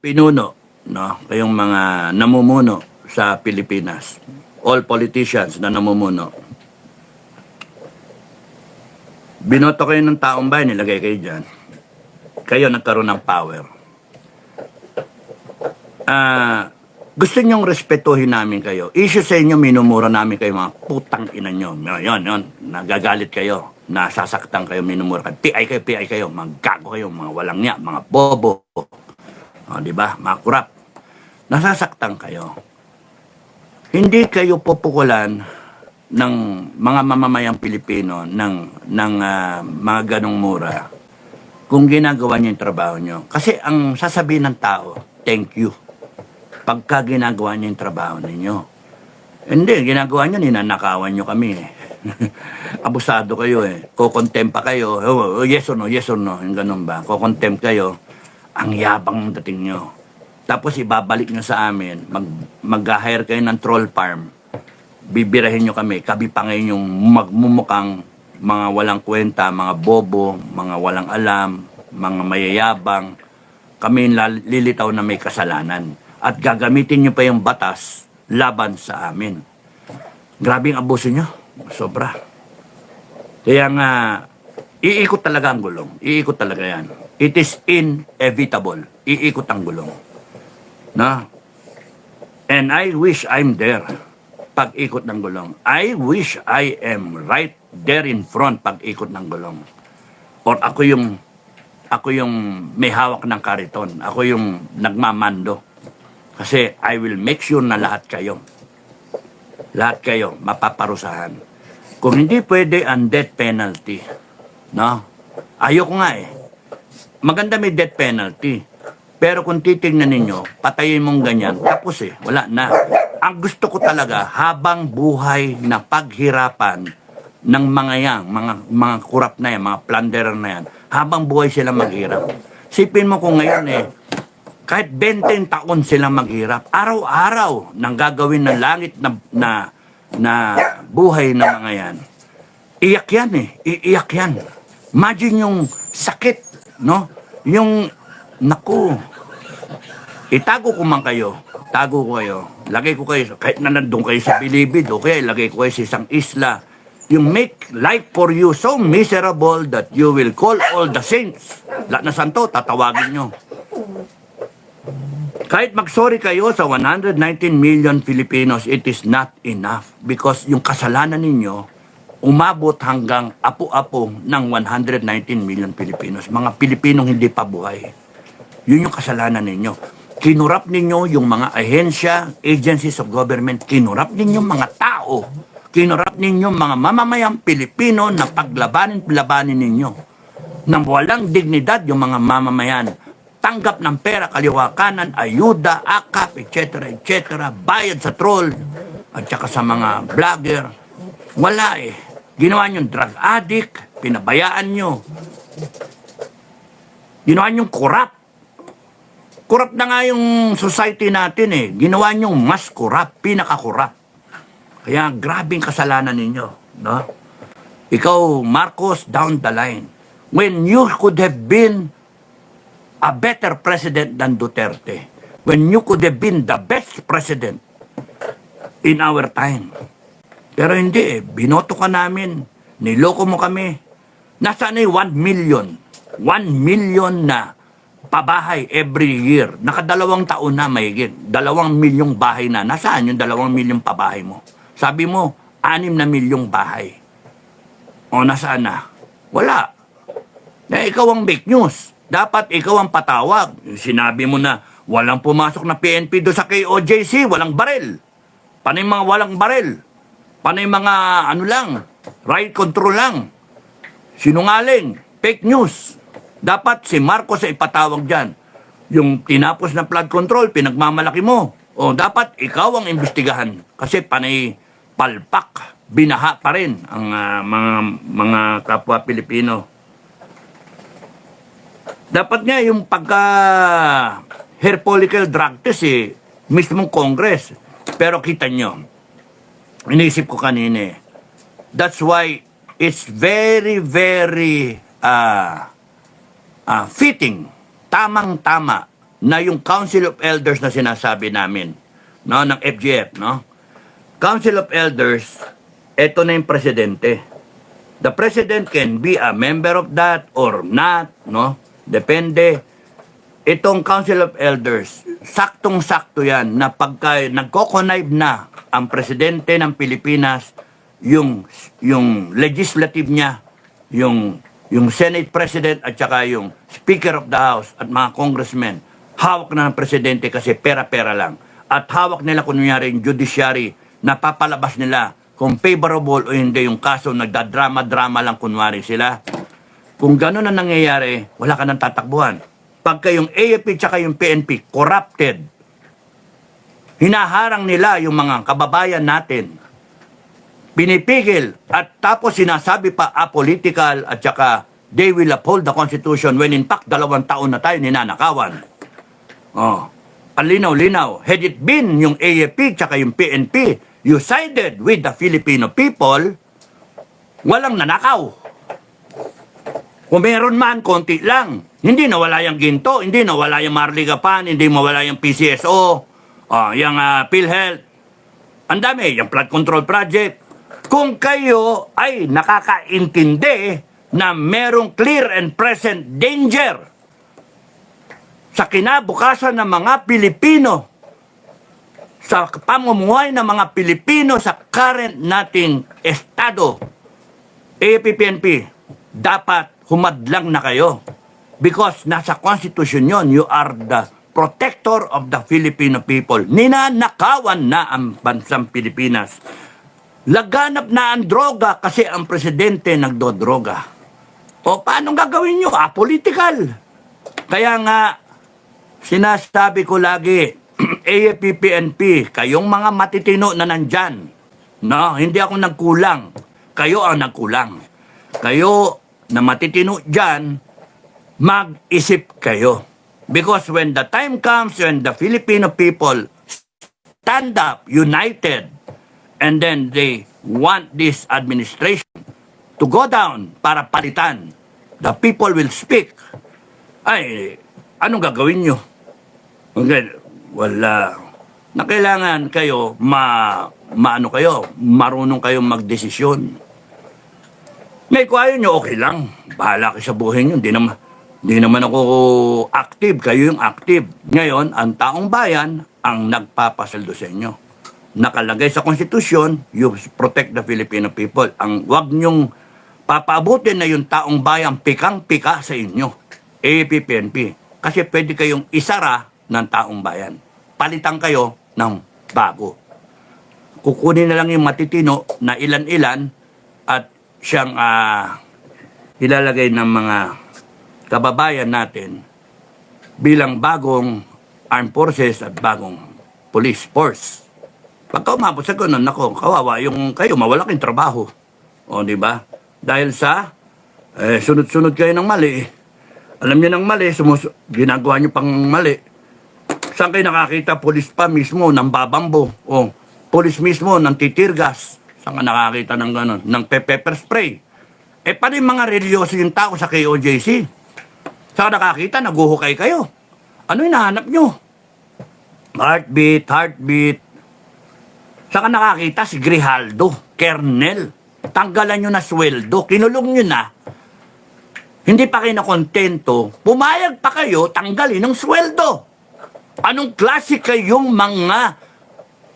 pinuno, no? Kayong mga namumuno sa Pilipinas, all politicians na namumuno, binoto kayo ng taong bayan, nilagay kayo dyan. Kayo nagkaroon ng power. Gusto nyong respetuhin namin kayo. Issue sa inyo, minumura namin kayo, mga putang ina nyo. Yun, nagagalit kayo, nasasaktan kayo, minumura kayo. PI kayo, mga gago kayo, mga walang niya, mga bobo. Di ba? Mga kurap. Nasasaktan kayo. Hindi kayo pupukulan ng mga mamamayang Pilipino ng mga ganong mura kung ginagawa niyo yung trabaho niyo. Kasi ang sasabihin ng tao, thank you. Pagka ginagawa niyo yung trabaho ninyo. Hindi, ginagawa niyo, ninanakawan niyo kami eh. Abusado kayo eh. Kukontempt pa kayo. Oh, yes or no, yung ganun ba? Kukontempt kayo. Ang yabang dating nyo. Tapos ibabalik nyo sa amin, mag-hire kayo ng troll farm. Bibirahin nyo kami, kabipangay yung magmumukhang mga walang kwenta, mga bobo, mga walang alam, mga mayayabang. Kami lilitaw na may kasalanan. At gagamitin nyo pa yung batas laban sa amin. Grabing abuso nyo. Sobra. Kaya nga, iikot talaga ang gulong. Iikot talaga yan. It is inevitable. Iikot ang gulong. Na? And I wish I'm there pag ikot ng gulong. I wish I am right there in front pag ikot ng gulong. Or ako yung may hawak ng kariton. Ako yung nagmamando. Kasi I will make sure na lahat kayo mapaparusahan. Kung hindi pwede ang death penalty, no? Ayoko nga eh. Maganda may death penalty. Pero kung titignan ninyo, patayin mong ganyan, tapos eh, wala na. Ang gusto ko talaga, habang buhay na paghirapan ng mga yan, mga kurap na yan, mga plunderer na yan, habang buhay sila maghirap. Sipin mo kung ngayon eh, kahit 20 taon sila maghirap, araw-araw nang gagawin ng langit na buhay ng mga yan. Iyak yan eh, iiyak yan. Imagine yung sakit, no? Yung, naku, itago ko man kayo, tago ko kayo, lagay ko kayo, kahit na nandun kayo sa Bilibid, okay, lagay ko kayo sa isang isla, you make life for you so miserable that you will call all the saints. Lahat na santo, tatawagin nyo. Kahit mag-sorry kayo sa 119 million Filipinos, it is not enough because yung kasalanan ninyo umabot hanggang apo-apo ng 119 million Filipinos. Mga Pilipinong hindi pa buhay. Yun yung kasalanan ninyo. Kinurap ninyo yung mga ahensya, agencies of government. Kinurap ninyo mga tao. Kinurap ninyo mga mamamayang Pilipino na paglabanin ninyo. Nang walang dignidad yung mga mamamayan. Tanggap ng pera, kaliwa kanan, ayuda, akap, etc., etc., bayad sa troll, at saka sa mga vlogger. Wala eh. Ginawa nyo drug addict, pinabayaan nyo. Ginawa nyo corrupt. Corrupt na nga yung society natin eh. Ginawa nyo mas corrupt, pinaka-corrupt. Kaya grabing kasalanan ninyo. No? Ikaw, Marcos, down the line. When you could have been a better president than Duterte. When you could have been the best president in our time. Pero hindi eh. Binoto ka namin. Niloko mo kami. Nasaan na 1 million? 1 million na pabahay every year. Nakadalawang taon na mahigit. 2 milyong bahay na. Nasaan yung 2 milyong pabahay mo? Sabi mo, 6 na milyong bahay. O nasaan na? Wala. Na ikaw ang fake news. Dapat ikaw ang patawag. Sinabi mo na walang pumasok na PNP do sa KOJC, walang barel. Panay mga walang barel? Panay mga ano lang, riot control lang. Sinungaling, fake news. Dapat si Marcos ay ipatawag dyan. Yung tinapos na flood control, pinagmamalaki mo. O dapat ikaw ang imbestigahan. Kasi panay palpak, binaha pa rin ang mga kapwa Pilipino. Dapat nga yung pagka hair follicle drug test eh, mismong Congress. Pero kita nyo, inisip ko kanina eh, that's why it's very, very fitting, tamang-tama na yung Council of Elders na sinasabi namin, no, ng FGF, no? Council of Elders, eto na yung presidente. The president can be a member of that or not, no? Depende. Itong Council of Elders, saktong-sakto yan na pagka nagko-connive na ang presidente ng Pilipinas, yung legislative niya, yung Senate President at saka yung Speaker of the House at mga congressmen, hawak na ng presidente kasi pera-pera lang. At hawak nila kunyari yung judiciary na papalabas nila kung favorable o hindi yung kaso, nagdadrama-drama lang kunwari sila. Kung gano'n na nangyayari, wala ka nang tatakbuhan. Pagka yung AFP tsaka yung PNP corrupted, hinaharang nila yung mga kababayan natin, pinipigil at tapos sinasabi pa apolitical at saka they will uphold the Constitution when in fact 2 taon na tayo ninanakawan. Oh, ang linaw-linaw. Had it been yung AFP tsaka yung PNP, you sided with the Filipino people, walang nanakaw. Kung meron man, konti lang. Hindi nawala yung ginto, hindi nawala yung Marligapan, hindi mawala yung PCSO, yung PhilHealth. Ang dami, yung flood control project. Kung kayo ay nakakaintindi na merong clear and present danger sa kinabukasan ng mga Pilipino, sa pamumuhay ng mga Pilipino sa current nating estado, AFP-PNP, dapat humadlang na kayo. Because nasa Constitution yon, you are the protector of the Filipino people. Ninanakawan na ang bansang Pilipinas. Laganap na ang droga kasi ang presidente nagdodroga. O paano gagawin nyo? Apolitical. Kaya nga, sinasabi ko lagi, AFP-PNP, kayong mga matitino na nandyan, no, hindi ako nagkulang. Kayo ang nagkulang. Kayo na matitino dyan, mag-isip kayo. Because when the time comes when the Filipino people stand up, united, and then they want this administration to go down para palitan, the people will speak. Ay, anong gagawin nyo? Okay, wala. Na kailangan kayo, maano kayo, marunong kayong magdesisyon. May kung ayaw nyo, okay lang. Bahala kayo sa buhay nyo. Hindi naman ako active. Kayo yung active. Ngayon, ang taong bayan ang nagpapasweldo sa inyo. Nakalagay sa konstitusyon, you protect the Filipino people. Ang wag nyong papaabutin na yung taong bayan pikang-pika sa inyo. AFP-PNP. Kasi pwede kayong isara ng taong bayan. Palitan kayo ng bago. Kukunin na lang yung matitino na ilan-ilan at siyang ilalagay ng mga kababayan natin bilang bagong armed forces at bagong police force. Pagka umabot sa ganun, nako, kawawa yung kayo, mawala kayong trabaho. O, di ba? Dahil sa sunod-sunod kayo ng mali. Alam niyo ng mali, ginagawa niyo pang mali. Saan kayo nakakita? Police pa mismo ng babambo. O, police mismo ng titirgas. Saan ka nakakita ng gano'n? Ng pepper spray. Paano yung mga religyoso yung tao sa KOJC? Saan ka nakakita? Naguhukay kayo. Ano yung nahanap nyo? Heartbeat. Saan ka nakakita? Si Grijaldo, Kernel. Tanggalan nyo na sweldo. Kinulong nyo na. Hindi pa kayo nakontento. Pumayag pa kayo, tanggalin ng sweldo. Anong klase kayong mga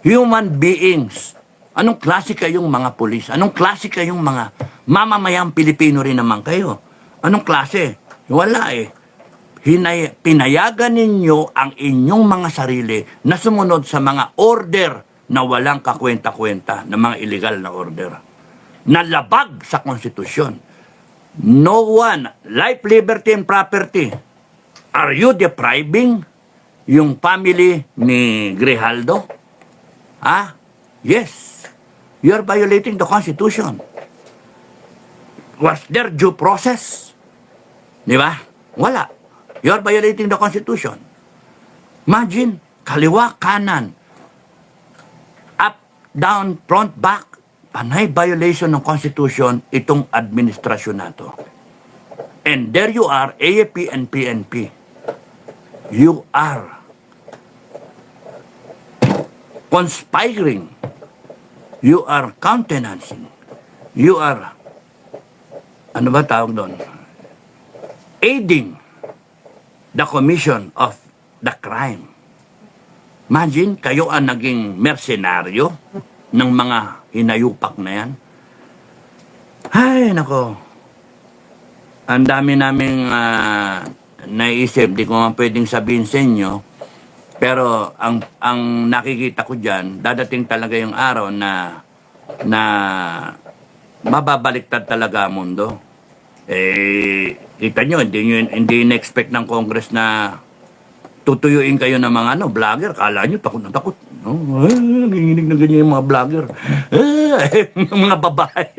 human beings? Anong klase kayong mga pulis? Anong klase kayong mga mamamayang Pilipino rin naman kayo? Anong klase? Wala eh. Pinayagan ninyo ang inyong mga sarili na sumunod sa mga order na walang kakwenta-kwenta, na mga illegal na order. Nalabag sa konstitusyon. No one, life, liberty, and property. Are you depriving yung family ni Grijaldo? Yes. You are violating the Constitution. Was there due process? Di ba? Wala. You are violating the Constitution. Imagine, kaliwa, kanan, up, down, front, back, panay violation ng Constitution itong administrasyon na to. And there you are, AFP and PNP. You are conspiring. You are countenancing. You are, ano ba tawag doon? Aiding the commission of the crime. Imagine, kayo ang naging mersenaryo ng mga hinayupak na yan. Ay, nako. Ang dami naming naisip, di ko nga pwedeng sabihin sa inyo, pero ang nakikita ko dyan, dadating talaga yung araw na mababaliktad talaga ang mundo. Kita nyo, hindi in-expect ng Congress na tutuyuin kayo ng mga vlogger. Kala nyo, takot na takot. No? Nanginginig na ganyan yung mga vlogger. Mga babae.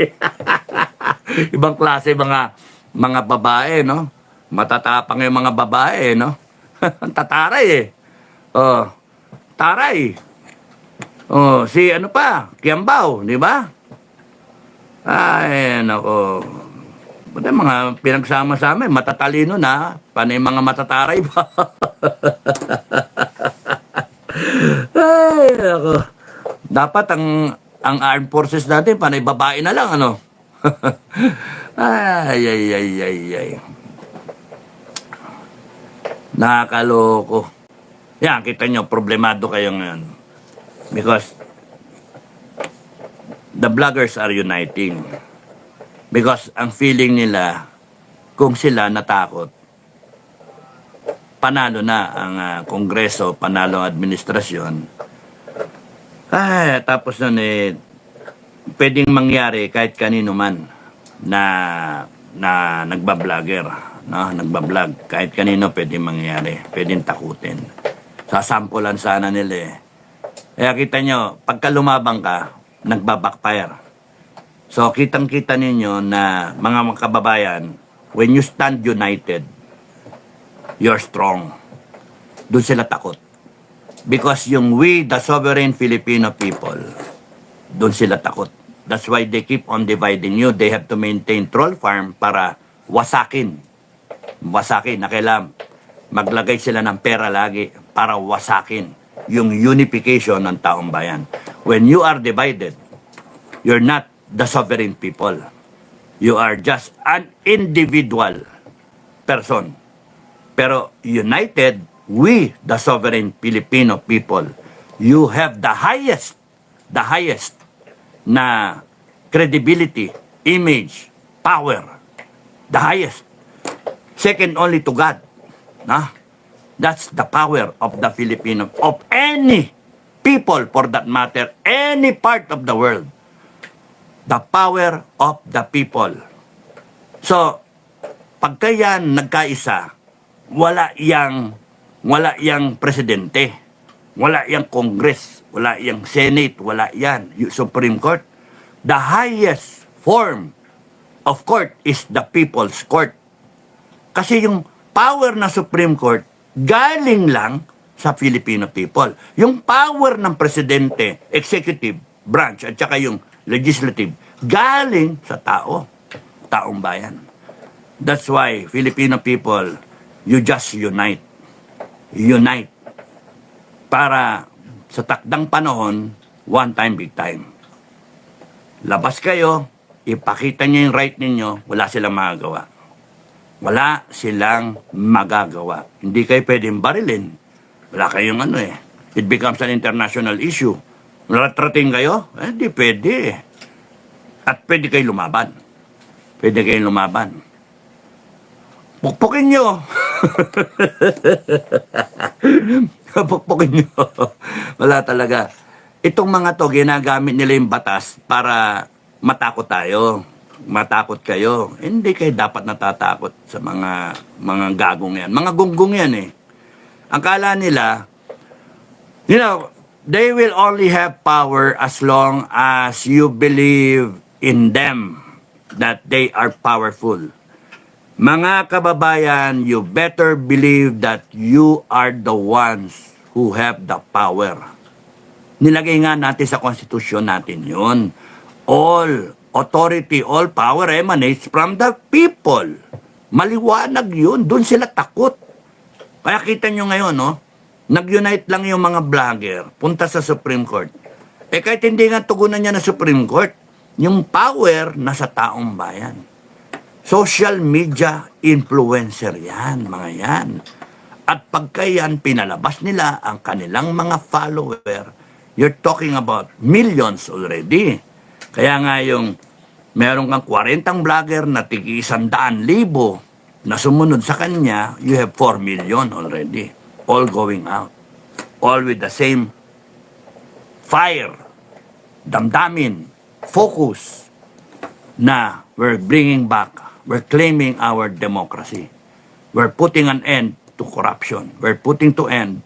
Ibang klase, mga babae, no? Matatapang yung mga babae, no? Ang tataray, eh. Oh, taray. Oh, si ano pa, Kiambao, di ba? Ay, nako. Buti mga pinagsama-sama, matatalino na. Panay mga matataray pa. Ay, nako. Dapat ang armed forces natin, panay babae na lang, ano? ay. Nakakaloko. Yan, kita nyo, problemado kayo ngayon. Because the vloggers are uniting. Because ang feeling nila, kung sila natakot, panalo na ang Kongreso, panalo ang administrasyon. Ay, tapos nun pwedeng mangyari kahit kanino man na nagbablogger, no? Nagbablog. Kahit kanino pwedeng mangyari, pwedeng takutin. Sasampulan sana nila eh. Kaya kita nyo, pagka lumabang ka, nagbabackfire. So, kitang-kita ninyo na mga kababayan, when you stand united, you're strong. Doon sila takot. Because yung we, the sovereign Filipino people, doon sila takot. That's why they keep on dividing you. They have to maintain troll farm para wasakin. Wasakin, na kailangan maglagay sila ng pera lagi para wasakin yung unification ng taong bayan. When you are divided, you're not the sovereign people. You are just an individual person. Pero united, we, the sovereign Filipino people, you have the highest na credibility, image, power. The highest. Second only to God. Nah? That's the power of the Filipino, of any people for that matter, any part of the world. The power of the people. So, pagka yan nagkaisa, wala yang presidente, wala yang Congress, wala yang Senate, wala yan, yung Supreme Court. The highest form of court is the people's court. Kasi yung power na Supreme Court, galing lang sa Filipino people. Yung power ng presidente, executive branch, at saka yung legislative, galing sa taong bayan. That's why, Filipino people, you just unite. Unite. Para sa takdang panahon, one time, big time. Labas kayo, ipakita nyo yung right ninyo, wala silang magagawa. Wala silang magagawa. Hindi kayo pwedeng barilin. Wala kayong It becomes an international issue. Ratrating kayo? Hindi pwede. At pwede kayo lumaban. Pwede kayo lumaban. Pukpukin nyo. Pukpukin nyo. Wala talaga. Itong mga to, ginagamit nila yung batas para matakot tayo. Matakot kayo. Hindi kayo dapat natatakot sa mga gagong yan. Mga gunggong yan eh. Ang kala nila, they will only have power as long as you believe in them that they are powerful. Mga kababayan, you better believe that you are the ones who have the power. Nilagay nga natin sa konstitusyon natin yun. All authority, all power emanates from the people. Maliwanag yun. Doon sila takot. Kaya kita nyo ngayon, no? Nag-unite lang yung mga vlogger, punta sa Supreme Court. Eh kahit hindi nga tugunan niya na Supreme Court, yung power nasa taong bayan. Social media influencer yan, mga yan. At pagka yan, pinalabas nila ang kanilang mga follower, you're talking about millions already. Kaya nga yung meron kang 40 vlogger na tigi 100,000 na sumunod sa kanya, you have 4 million already. All going out. All with the same fire, damdamin, focus na we're bringing back, we're claiming our democracy. We're putting an end to corruption. We're putting an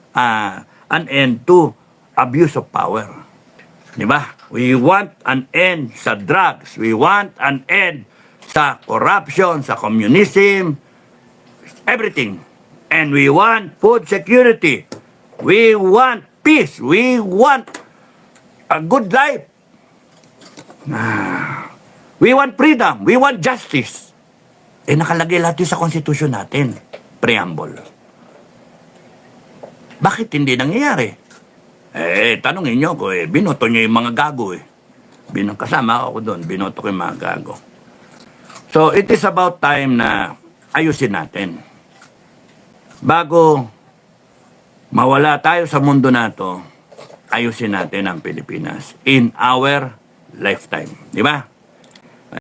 end to abuse of power. Di ba? We want an end sa drugs. We want an end sa corruption, sa communism, everything. And we want food security. We want peace. We want a good life. We want freedom. We want justice. Eh, nakalagay lahat yun sa konstitusyon natin. Preamble. Bakit hindi nangyayari? Eh, tanongin nyo ko eh. Binoto nyo yung mga gago eh. Kasama ako doon. Binoto ko yung mga gago. So, it is about time na ayusin natin. Bago mawala tayo sa mundo na to, ayusin natin ang Pilipinas in our lifetime. Di ba?